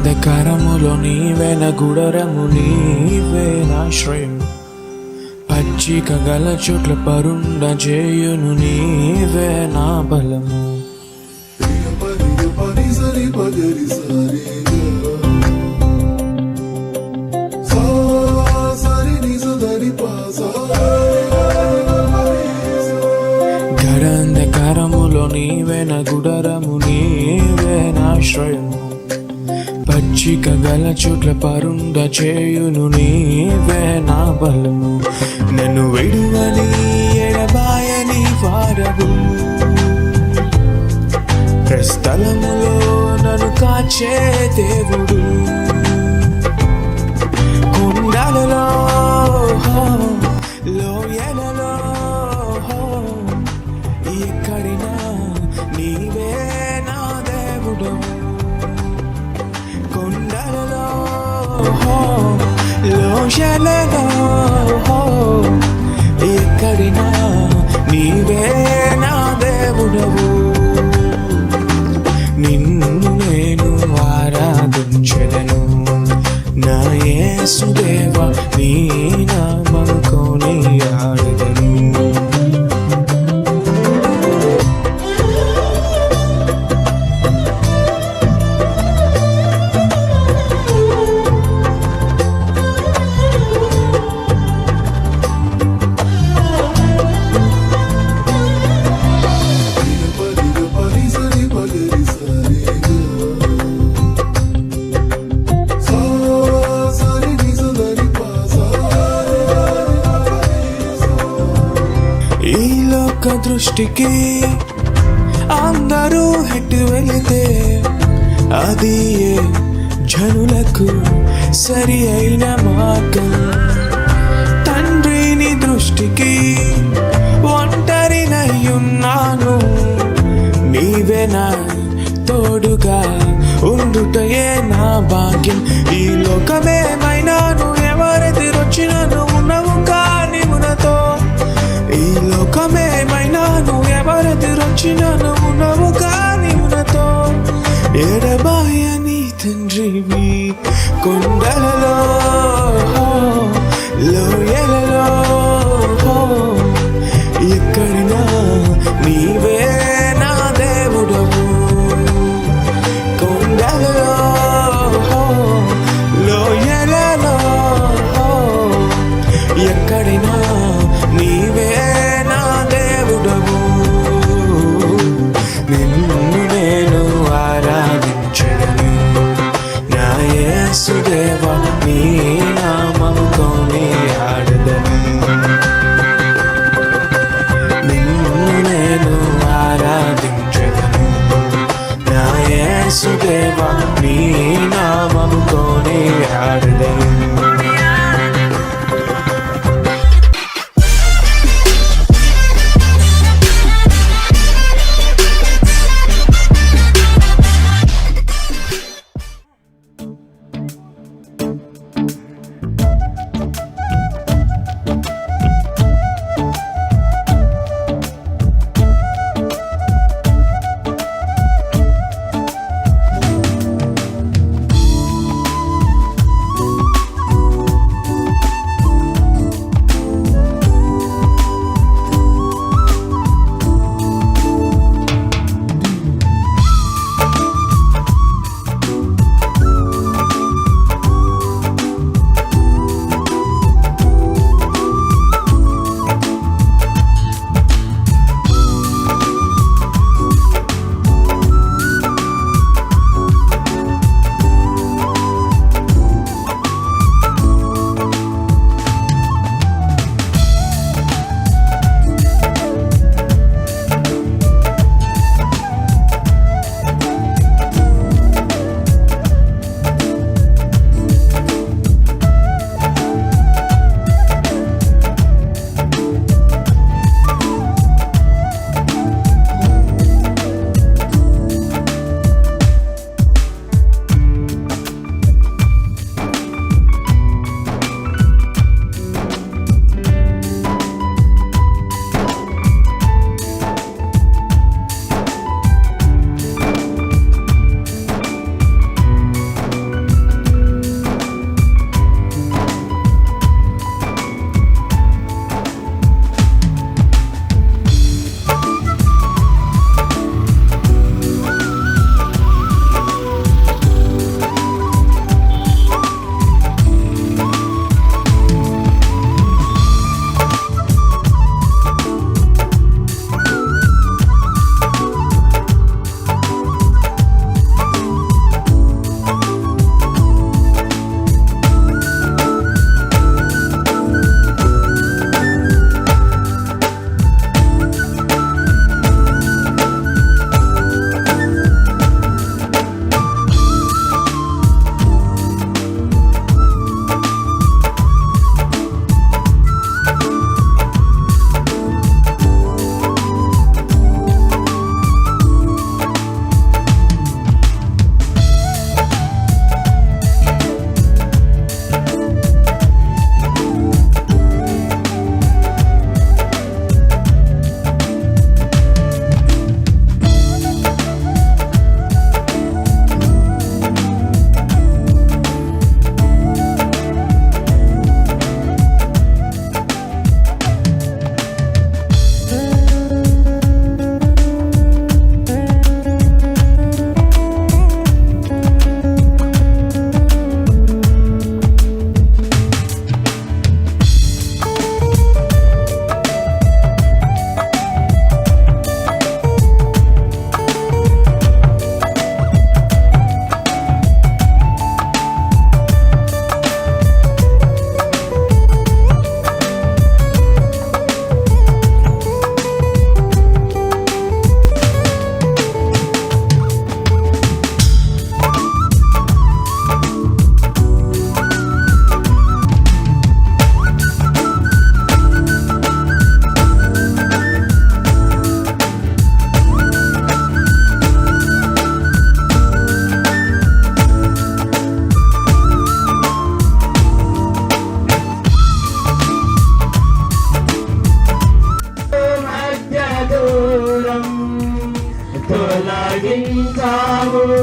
గరంధకారములో నీవేన గుడరము నీవేనాశ్రయం పచ్చిక గల చోట్ల పరుండ చేయును నీవే నా బలము గరంధకారములో నీవేన గుడరము నీవేనాశ్రయము పచ్చిక గల చోట్ల పరుండ చేయును నీవే నా బలము నన్ను విడువని ఎడబాయని వారవు ప్రస్థలములో నన్ను కాచే దేవుడు కొండలలో లోయలలో ఎక్కడినా నీవే నా దేవుడు కొండలలో లోయలలో ఎక్కడినా నీవే నా దేవుడవు నిన్ను నేను ఆరాధించెదను నా యేసుదేవా నీ నామము కొనియాడెదను ఈ లోక దృష్టికి అందరూ ఎటు వెళితే అది జనులకు సరి అయిన మార్గం తండ్రిని దృష్టికి ఒంటరినయ్యున్నాను నీవే నా తోడుగా ఉండుటయే నా భాగ్యం ఈ లోకమేమైనాను ఎవరెదిరొచ్చినను ఉన్నవు కాని మునతో ఈ లోకమేమైనాను ఎవరెదిరొచ్చినను ఉన్నవు కాని మునతో ఎడబాయని తండ్రివి కొండలలో లోయలలో ఎక్కడినా నీవే నా దేవుడవు కొండలలో లోయలలో ఎక్కడినా నీవే నా దేవుడవు నిన్ను నేను ఆరాధించెదను నా యేసుదేవా నీ నామము కొనియాడెదను నిన్ను నేను ఆరాధించెదను నా యేసుదేవా నీ నామము కొనియాడెదను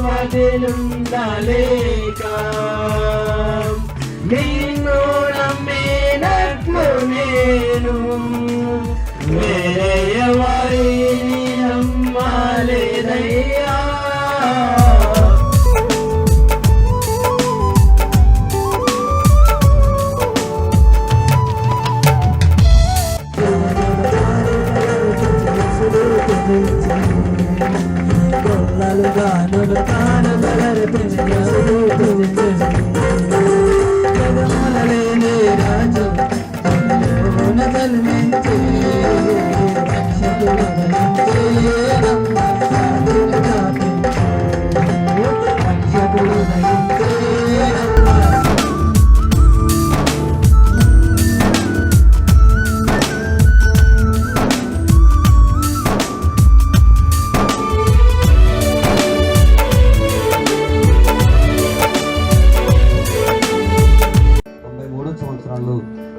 వదిలుండలేక నిన్ను నమ్మినట్లు నేను వేరే ఎవరిని నమ్మలేదయ్యా.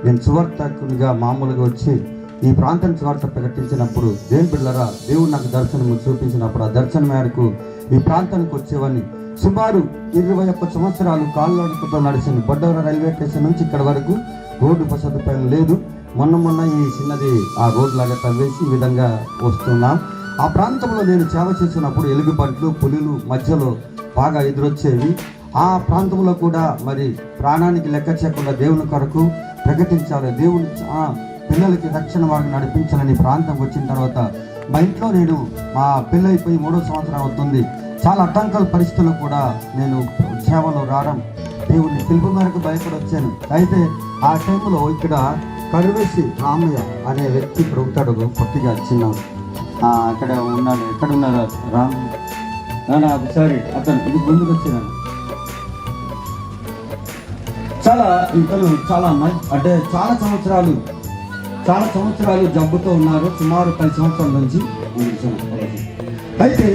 నేను సువార్తకునిగా మామూలుగా వచ్చి ఈ ప్రాంతం సువార్త ప్రకటించినప్పుడు దేవుని బిడ్డలారా, దేవుడు నాకు దర్శనము చూపించినప్పుడు ఆ దర్శనం మేరకు ఈ ప్రాంతానికి వచ్చేవాడిని. సుమారు 21 సంవత్సరాలు కాళ్ళతో నడిచింది. బొడ్డవర రైల్వే స్టేషన్ నుంచి ఇక్కడ వరకు రోడ్డు సదుపాయం లేదు. మొన్న ఈ చిన్నది ఆ రోడ్డు లాగా తవ్వేసి ఈ విధంగా వస్తున్నాం. ఆ ప్రాంతంలో నేను సేవ చేసినప్పుడు ఎలుగుబంట్లు, పులులు మధ్యలో బాగా ఎదురొచ్చేవి. ఆ ప్రాంతంలో కూడా మరి ప్రాణానికి లెక్క చేయకుండా దేవుని కొరకు ప్రకటించాలి, దేవుని పిల్లలకి రక్షణ వారిని నడిపించాలని ప్రాంతం వచ్చిన తర్వాత మా ఇంట్లో నేను మా పెళ్ళైపోయి 3వ సంవత్సరం అవుతుంది. చాలా అడ్డంకాల పరిస్థితుల్లో కూడా నేను సేవలో రావడం దేవుని పిలుపు మేరకు భయపడి వచ్చాను. అయితే ఆ టైంలో ఇక్కడ కరువేసి రామయ్య అనే వ్యక్తి ఇక్కడ ఉంటాడు, పొట్టిగా చిన్న అక్కడ ఉన్నాడు. ఎక్కడ ఉన్నారు రామ్? ఒకసారి అతను ఇది ముందుకు వచ్చినాను. చాలా ఇంకలు చాలా అంటే చాలా సంవత్సరాలు జబ్బుతో ఉన్నారు. సుమారు 10 సంవత్సరాల నుంచి. అయితే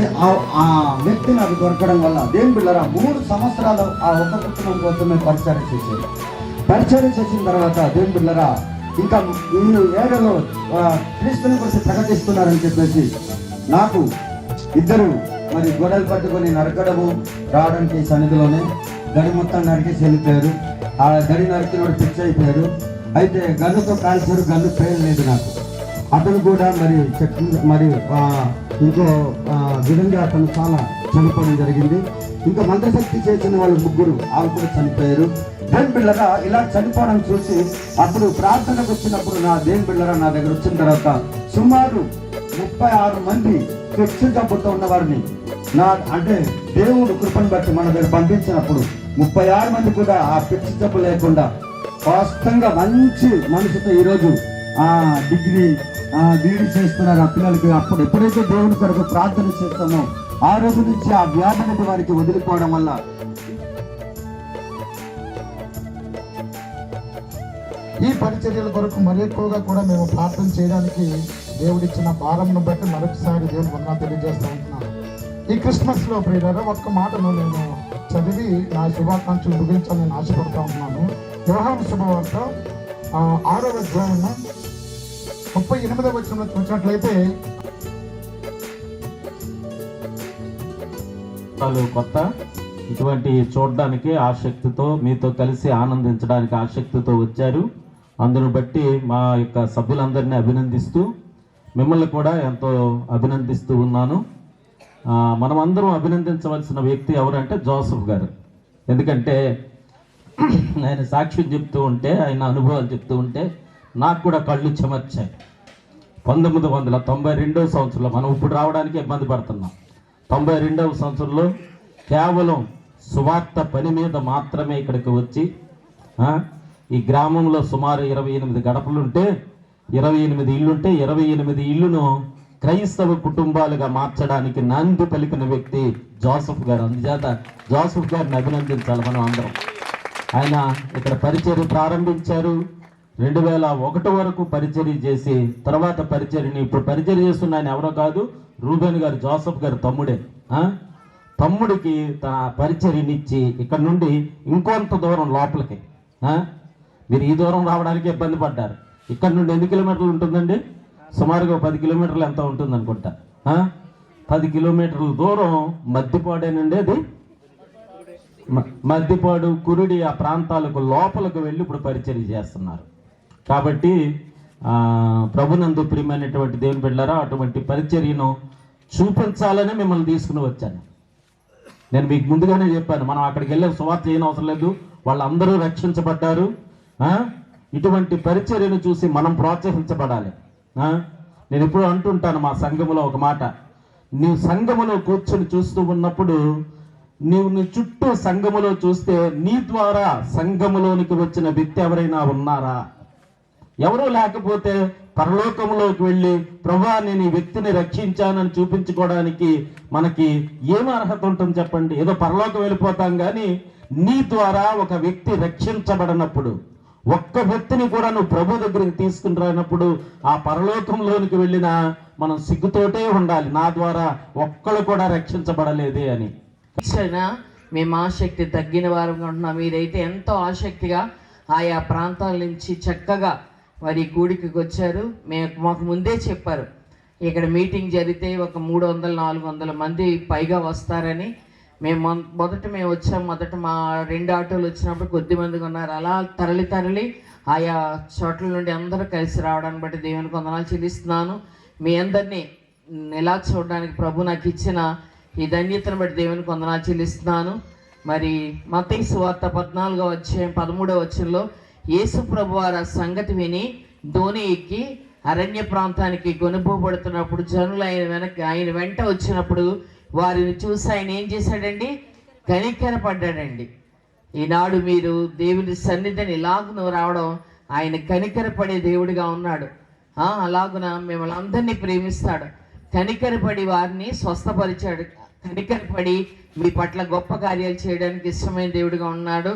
ఆ వ్యక్తి నాకు దొరకడం వల్ల దేవుని బిడ్డలారా 3 సంవత్సరాలు ఆ ఒక్క కుటుంబం కోసమే పరిచయం చేశారు. పరిచయం చేసిన తర్వాత దేవుని బిడ్డలారా ఇంకా వీళ్ళు ఏడలో క్రీస్తుని గురించి ప్రకటిస్తున్నారని చెప్పేసి నాకు ఇద్దరు మరి గొడవలు పట్టుకొని నరకడము రావడానికి సన్నిధిలోనే గడి మొత్తం నరికేసి వెళ్ళిపోయారు. ఆ గడి నరికినోడు పిచ్చి అయిపోయారు. అయితే గన్నుతో కాల్చారు, గన్ను పేరు లేదు నాకు. అతను కూడా మరి ఇంకో విధంగా అతను చాలా చనిపోవడం జరిగింది. ఇంకా మంత్రశక్తి చేసిన వాళ్ళు 3 వాళ్ళు కూడా చనిపోయారు. దేవుని బిడ్డలారా ఇలా చనిపోవడం చూసి అప్పుడు ప్రార్థనకు వచ్చినప్పుడు దేవుని బిడ్డలారా నా దగ్గర వచ్చిన తర్వాత సుమారు 36 మంది పిచ్చి జబ్బుతో ఉన్నవారిని అంటే దేవుడు కృపను బట్టి మన దగ్గర పంపించినప్పుడు 36 మంది కూడా ఆ పిచ్చి జబ్బు లేకుండా స్పష్టంగా మంచి మనసుతో ఈరోజు డిగ్రీ బీడీ చేస్తున్నారు. ఆ పిల్లలకి అప్పుడు ఎప్పుడైతే దేవుని కొరకు ప్రార్థన చేస్తామో ఆ రోజు నుంచి ఆ వ్యాధి అనేది వారికి వదిలిపోవడం వల్ల ఈ పరిచర్యల కొరకు మరి ఎక్కువగా కూడా మేము ప్రార్థన చేయడానికి దేవుడిచ్చిన భారంను బట్టి మరొకసారి దేవుని వందనాలు తెలియజేస్తూ ఉంటున్నాను. ఈ క్రిస్మస్లో ప్రియులారా ఒక్క మాటను నేను చదివి నా శుభాకాంక్షలు ముగించాలని ఆశపడుతూ ఉంటున్నాను. యోహాను శుభవార్త 6వ అధ్యాయం 38వ వచనంలో చూసినట్లయితే కొత్త ఇటువంటి చూడడానికి ఆసక్తితో మీతో కలిసి ఆనందించడానికి ఆసక్తితో వచ్చారు. అందును బట్టి మా యొక్క సభ్యులందరినీ అభినందిస్తూ మిమ్మల్ని కూడా ఎంతో అభినందిస్తూ ఉన్నాను. మనమందరం అభినందించవలసిన వ్యక్తి ఎవరంటే జోసెఫ్ గారు. ఎందుకంటే ఆయన సాక్ష్యం చెప్తూ ఉంటే, ఆయన అనుభవాలు చెప్తూ ఉంటే నాకు కూడా కళ్ళు చెమర్చాయి. 1992వ సంవత్సరంలో మనం ఇప్పుడు రావడానికి ఇబ్బంది పడుతున్నాం. 92వ సంవత్సరంలో కేవలం సువార్త పని మీద మాత్రమే ఇక్కడికి వచ్చి ఈ గ్రామంలో సుమారు 28 గడపలుంటే 28 ఇళ్ళుంటే 28 ఇళ్ళును క్రైస్తవ కుటుంబాలుగా మార్చడానికి నాంది పలికిన వ్యక్తి జోసెఫ్ గారు. అందుచేత జోసెఫ్ గారిని అభినందించాలి మనం అందరం. ఆయన ఇక్కడ పరిచర్య ప్రారంభించారు. 2001 వరకు పరిచర్య చేసి తర్వాత పరిచర్యని ఇప్పుడు పరిచర్య చేస్తున్న ఆయన ఎవరో కాదు, రూబెన్ గారు, జోసెఫ్ గారు తమ్ముడే. తమ్ముడికి తన పరిచర్యనిచ్చి ఇక్కడ నుండి ఇంకొంత దూరం లోపలికి, మీరు ఈ దూరం రావడానికి ఇబ్బంది పడ్డారు. ఇక్కడ నుండి ఎన్ని కిలోమీటర్లు ఉంటుందండి? సుమారుగా 10 కిలోమీటర్లు ఎంత ఉంటుంది అనుకుంటా. 10 కిలోమీటర్ల దూరం మద్దిపాడేనండి అది మద్దిపాడు కురుడి ఆ ప్రాంతాలకు లోపలకు వెళ్ళి ఇప్పుడు పరిచర్య చేస్తున్నారు. కాబట్టి ప్రభునందు ప్రియమైనటువంటి దేవుని బిడ్డలారా, అటువంటి పరిచర్యను చూపించాలని మిమ్మల్ని తీసుకుని వచ్చాను. నేను మీకు ముందుగానే చెప్పాను, మనం అక్కడికి వెళ్ళే సువార్త చేయని అవసరం లేదు, వాళ్ళందరూ రక్షించబడ్డారు. ఇటువంటి పరిచర్యను చూసి మనం ప్రోత్సహించబడాలి. నేను ఎప్పుడు అంటుంటాను మా సంఘములో ఒక మాట, నీవు సంఘములో కూర్చొని చూస్తూ ఉన్నప్పుడు నీవు నీ చుట్టూ సంఘములో చూస్తే నీ ద్వారా సంఘములోనికి వచ్చిన వ్యక్తి ఎవరైనా ఉన్నారా? ఎవరూ లేకపోతే పరలోకంలోకి వెళ్ళి ప్రభువా నేను ఈ వ్యక్తిని రక్షించానని చూపించుకోవడానికి మనకి ఏం అర్హత ఉంటుంది చెప్పండి? ఏదో పరలోకం వెళ్ళిపోతాం కానీ నీ ద్వారా ఒక వ్యక్తి రక్షించబడినప్పుడు, ఒక్క వ్యక్తిని కూడా నువ్వు ప్రభు దగ్గరికి తీసుకుని రానప్పుడు ఆ పరలోకంలోనికి వెళ్ళిన మనం సిగ్గుతోటే ఉండాలి, నా ద్వారా ఒక్కళ్ళు కూడా రక్షించబడలేదే అని. మేము ఆసక్తి తగ్గిన వారు ఉంటున్నాం. మీరైతే ఎంతో ఆసక్తిగా ఆయా ప్రాంతాల నుంచి చక్కగా వారి కూడికి వచ్చారు. మాకు ముందే చెప్పారు ఇక్కడ మీటింగ్ జరిగితే ఒక 300-400 మంది పైగా వస్తారని. మొదట మేము వచ్చాం. మొదట మా 2 ఆటోలు వచ్చినప్పుడు కొద్ది మందిగా ఉన్నారు. అలా తరలి ఆయా చోట్ల నుండి అందరూ కలిసి రావడాన్ని బట్టి దేవునికి వందనాలు చెల్లిస్తున్నాను. మీ అందరినీ ఎలా చూడడానికి ప్రభు నాకు ఇచ్చిన ఈ ధన్యతను బట్టి దేవునికి వందనాలు చెల్లిస్తున్నాను. మరి మత్తయి సువార్త 14వ అధ్యాయం 13వ వచనంలో యేసు ప్రభు వారు సంగతి విని దోణి ఎక్కి అరణ్య ప్రాంతానికి కొనుపోబడుతున్నప్పుడు జనులు ఆయన వెంట వచ్చినప్పుడు వారిని చూసి ఆయన ఏం చేశాడండి? కనికరపడ్డాడండి. ఈనాడు మీరు దేవుని సన్నిధిని ఇలాగున రావడం, ఆయన కనికరపడే దేవుడిగా ఉన్నాడు. అలాగున మిమ్మల్ని అందరినీ ప్రేమిస్తాడు. కనికరపడి వారిని స్వస్థపరిచాడు. కనికరపడి మీ పట్ల గొప్ప కార్యాలు చేయడానికి ఇష్టమైన దేవుడిగా ఉన్నాడు.